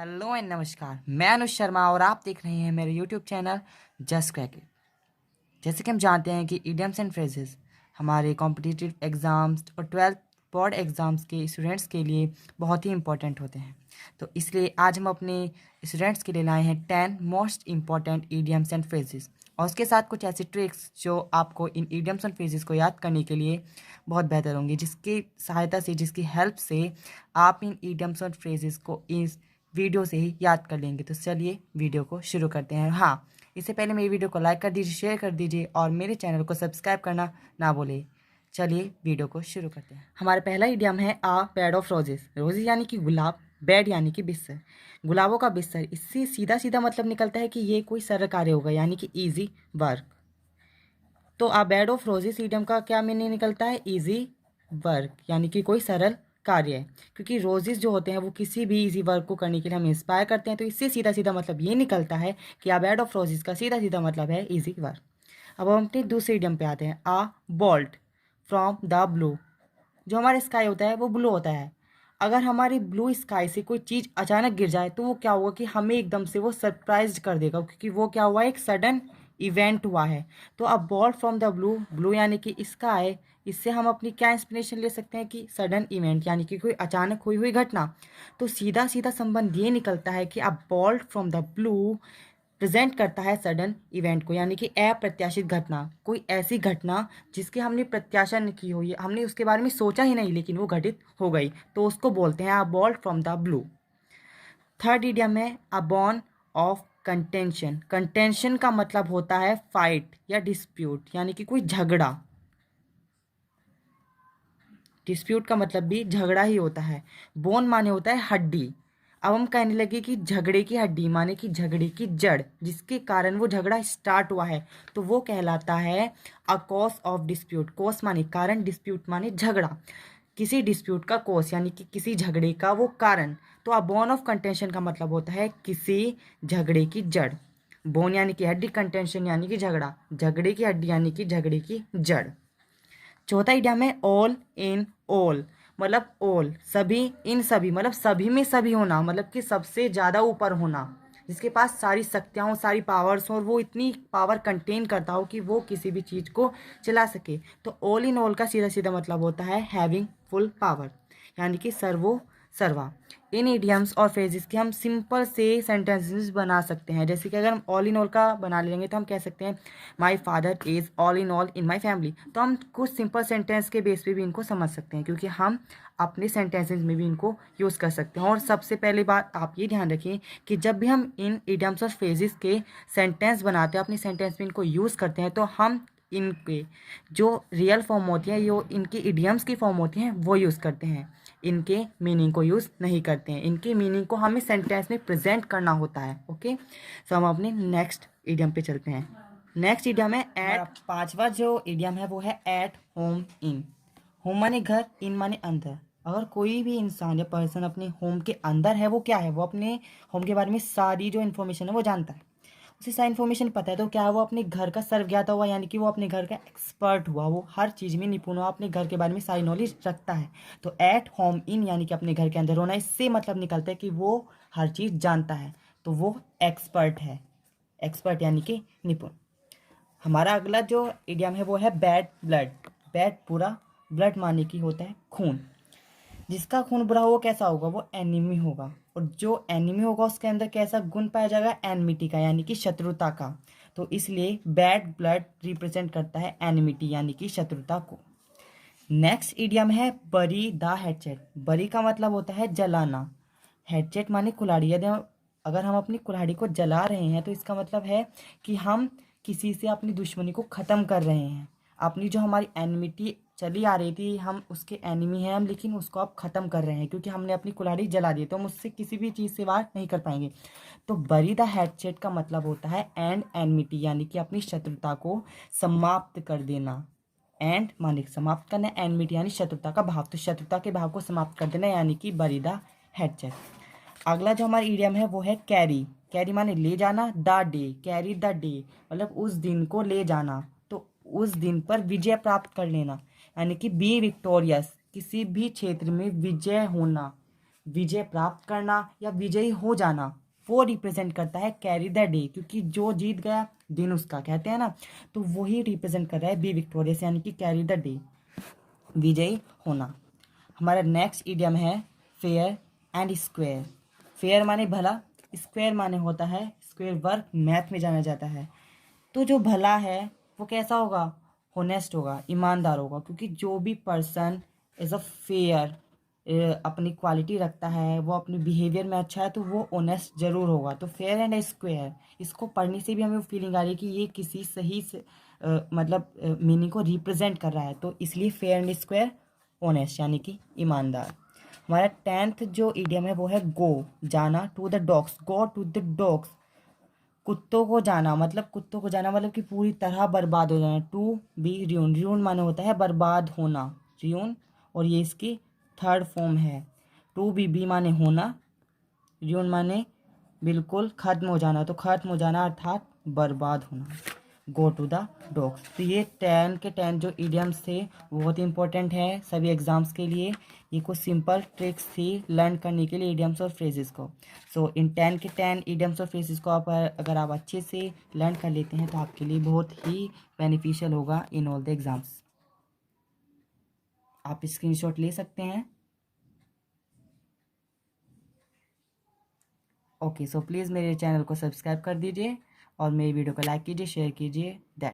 Hello and नमस्कार। मैं अनुज शर्मा और आप देख रहे हैं मेरे YouTube channel just crack it. जैसे कि हम जानते हैं कि इडियम्स एंड फ्रेजेस हमारे कॉम्पिटिटिव एग्ज़ाम्स और 12th बोर्ड एग्ज़ाम्स के स्टूडेंट्स के लिए बहुत ही इंपॉर्टेंट होते हैं। तो इसलिए आज हम अपने स्टूडेंट्स के लिए लाए हैं 10 most important idioms and phrases और उसके साथ कुछ ऐसी ट्रिक्स जो आपको इन इडियम्स एंड फ्रेजेस को याद करने के लिए बहुत बेहतर होंगी, जिसकी सहायता से, जिसकी हेल्प से आप इन इडियम्स एंड फ्रेजेस को इस वीडियो से ही याद कर लेंगे। तो चलिए वीडियो को शुरू करते हैं। हाँ, इससे पहले मेरी वीडियो को लाइक कर दीजिए, शेयर कर दीजिए और मेरे चैनल को सब्सक्राइब करना ना भूलिए। चलिए वीडियो को शुरू करते हैं। हमारा पहला इडियम है आ बेड ऑफ रोजेस। रोजेस यानी कि गुलाब, बेड यानी कि बिस्तर, गुलाबों का बिस्तर। इससे सीधा सीधा मतलब निकलता है कि ये कोई सरल कार्य होगा, यानी कि ईजी वर्क। तो आ बेड ऑफ रोजेस इडियम का क्या मीनिंग निकलता है? ईजी वर्क, यानी कि कोई सरल कार्य है। क्योंकि रोजेस जो होते हैं वो किसी भी इजी वर्क को करने के लिए हम इंस्पायर करते हैं। तो इससे सीधा सीधा मतलब ये निकलता है कि आ बेड ऑफ रोजेस का सीधा सीधा मतलब है ईजी वर्क। अब हम अपने दूसरे इडियम पे आते हैं। आ बोल्ट फ्रॉम द ब्लू। जो हमारा स्काई होता है वो ब्लू होता है। अगर हमारी ब्लू स्काई से कोई चीज़ अचानक गिर जाए तो वो क्या होगा कि हमें एकदम से वो सरप्राइज कर देगा, क्योंकि वो क्या हुआ, एक सडन इवेंट हुआ है। तो अब ball from the blue, blue यानी कि स्काई, इससे हम अपनी क्या इंस्पिरेशन ले सकते हैं कि सडन इवेंट यानी कि कोई अचानक हुई हुई घटना। तो सीधा सीधा संबंध ये निकलता है कि अब ball from the blue present करता है सडन इवेंट को, यानी कि अप्रत्याशित घटना, कोई ऐसी घटना जिसकी हमने प्रत्याशा नहीं की हुई, हमने उसके बारे में सोचा ही नहीं लेकिन वो घटित हो गई, तो उसको बोलते हैं a bolt from the blue. Third idiom है a bone of contention. Contention का मतलब होता है फाइट या डिस्प्यूट, यानी कि कोई झगड़ा। डिस्प्यूट का मतलब भी झगड़ा ही होता है। बोन माने होता है हड्डी। अब हम कहने लगे कि झगड़े की हड्डी माने कि झगड़े की जड़, जिसके कारण वो झगड़ा स्टार्ट हुआ है, तो वो कहलाता है a cause of dispute. Cause माने कारण, डिस्प्यूट माने झगड़ा। किसी डिस्प्यूट का कॉज यानी कि किसी झगड़े का वो कारण। तो अ बोन ऑफ कंटेंशन का मतलब होता है किसी झगड़े की जड़। बोन यानी कि हड्डी, कंटेंशन यानी कि झगड़ा, झगड़े की हड्डी यानी कि झगड़े की जड़। चौथा इडियम है ऑल इन ऑल। मतलब ऑल, सभी, इन सभी, मतलब सभी में सभी होना, मतलब कि सबसे ज़्यादा ऊपर होना, जिसके पास सारी शक्तियाँ हो, सारी पावर्स हो और वो इतनी पावर कंटेन करता हो कि वो किसी भी चीज़ को चला सके। तो ऑल इन ऑल का सीधा सीधा मतलब होता है हैविंग फुल पावर, यानी कि सर्वो सर्वा। इन इडियम्स और फ्रेजेस के हम सिंपल से सेंटेंसेस बना सकते हैं। जैसे कि अगर हम ऑल इन ऑल का बना लेंगे तो हम कह सकते हैं my father is all in all in my family. तो हम कुछ सिंपल सेंटेंस के बेस पे भी इनको समझ सकते हैं, क्योंकि हम अपने सेंटेंसेस में भी इनको यूज़ कर सकते हैं। और सबसे पहली बात आप ये ध्यान रखिए कि जब भी हम इन इडियम्स और फ्रेजेस के सेंटेंस बनाते हैं, अपने सेंटेंस में इनको यूज़ करते हैं, तो हम इनके जो रियल फॉर्म होती है, जो इनकी इडियम्स की फॉर्म होती हैं, वो यूज़ करते हैं। इनके मीनिंग को यूज़ नहीं करते हैं। इनके मीनिंग को हमें सेंटेंस में प्रेजेंट करना होता है। ओके, सो हम अपने नेक्स्ट इडियम पे चलते हैं। नेक्स्ट इडियम है एट। पांचवा जो इडियम है वो है एट होम इन। होम माने घर, इन माने अंदर। अगर कोई भी इंसान या पर्सन अपने होम के अंदर है, वो क्या है, वो अपने होम के बारे में सारी जो इन्फॉर्मेशन है वो जानता है, उसे सारी इन्फॉर्मेशन पता है। तो क्या है, वो अपने घर का सर्वज्ञाता हुआ, यानी कि वो अपने घर का एक्सपर्ट हुआ, वो हर चीज़ में निपुण हुआ, अपने घर के बारे में सारी नॉलेज रखता है। तो एट होम इन यानी कि अपने घर के अंदर होना, इससे मतलब निकलता है कि वो हर चीज़ जानता है, तो वो एक्सपर्ट है। एक्सपर्ट यानी कि निपुण। हमारा अगला जो इडियम है वो है बैड ब्लड। बैड पूरा, ब्लड माने की होता है खून। जिसका खून बुरा होगा कैसा होगा, वो एनिमी होगा। और जो एनिमी होगा उसके अंदर कैसा गुण पाया जाएगा, एनमिटी का, यानी कि शत्रुता का। तो इसलिए बैड ब्लड रिप्रेजेंट करता है एनिमिटी यानी कि शत्रुता को। नेक्स्ट इडियम है बरी द हैचेट। बरी का मतलब होता है जलाना। हैचेट माने कुल्हाड़ी। यदि अगर हम अपनी कुल्हाड़ी को जला रहे हैं तो इसका मतलब है कि हम किसी से अपनी दुश्मनी को ख़त्म कर रहे हैं। अपनी जो हमारी एनिमिटी चली आ रही थी, हम उसके एनिमी हैं हम, लेकिन उसको अब ख़त्म कर रहे हैं क्योंकि हमने अपनी कुल्हाड़ी जला दी, तो हम उससे किसी भी चीज़ से वार नहीं कर पाएंगे। तो बरी द हैचेट का मतलब होता है एंड एनिमिटी, यानी कि अपनी शत्रुता को समाप्त कर देना। एंड माने समाप्त करना, एनमिटी यानी शत्रुता का भाव, तो शत्रुता के भाव को समाप्त कर देना, यानी कि बरी द हैचेट। अगला जो हमारा इडियम है वो है कैरी। कैरी माने ले जाना, the day, carry the day, मतलब उस दिन को ले जाना, तो उस दिन पर विजय प्राप्त कर लेना, यानी कि बी विक्टोरियस, किसी भी क्षेत्र में विजय होना, विजय प्राप्त करना या विजयी हो जाना, वो रिप्रेजेंट करता है कैरी द डे, क्योंकि जो जीत गया दिन उसका कहते हैं ना, तो वही रिप्रेजेंट कर रहा है बी विक्टोरियस यानी कि कैरी द डे, विजयी होना। हमारा नेक्स्ट इडियम है फेयर एंड स्क्वायर। फेयर माने भला, स्क्वायर माने होता है स्क्वायर वर्ग, मैथ में जाना जाता है। तो जो भला है वो कैसा होगा, होनेस्ट होगा, ईमानदार होगा, क्योंकि जो भी पर्सन इज़ अ फेयर अपनी क्वालिटी रखता है, वो अपने बिहेवियर में अच्छा है, तो वो ऑनेस्ट जरूर होगा। तो फेयर एंड स्क्वायर, इसको पढ़ने से भी हमें फीलिंग आ रही है कि ये किसी सही से मतलब मीनिंग को रिप्रेजेंट कर रहा है, तो इसलिए फेयर एंड स्क्वायर ऑनेस्ट यानी कि ईमानदार। हमारा 10th जो इडियम है वो है गो, जाना, to the dogs, go to the dogs, कुत्तों को जाना, मतलब कुत्तों को जाना मतलब कि पूरी तरह बर्बाद हो जाना। टू बी र्यून, र्यून माने होता है बर्बाद होना, र्यून, और ये इसकी थर्ड फॉर्म है। टू बी माने होना, र्यून माने बिल्कुल खत्म हो जाना, तो खत्म हो जाना अर्थात बर्बाद होना। Go to the dogs. तो ये 10 के 10 जो इडियम्स थे वो बहुत इंपॉर्टेंट है सभी एग्जाम्स के लिए। ये कुछ सिंपल ट्रिक्स थी लर्न करने के लिए इडियम्स और फ्रेजेस को। सो इन 10 के 10 इडियम्स और फ्रेजेस को आप अगर आप अच्छे से लर्न कर लेते हैं तो आपके लिए बहुत ही बेनिफिशियल होगा इन ऑल द एग्जाम्स। आप स्क्रीनशॉट ले सकते हैं। ओके, सो प्लीज़ मेरे चैनल को सब्सक्राइब कर दीजिए और मेरी वीडियो को लाइक कीजिए, शेयर कीजिए।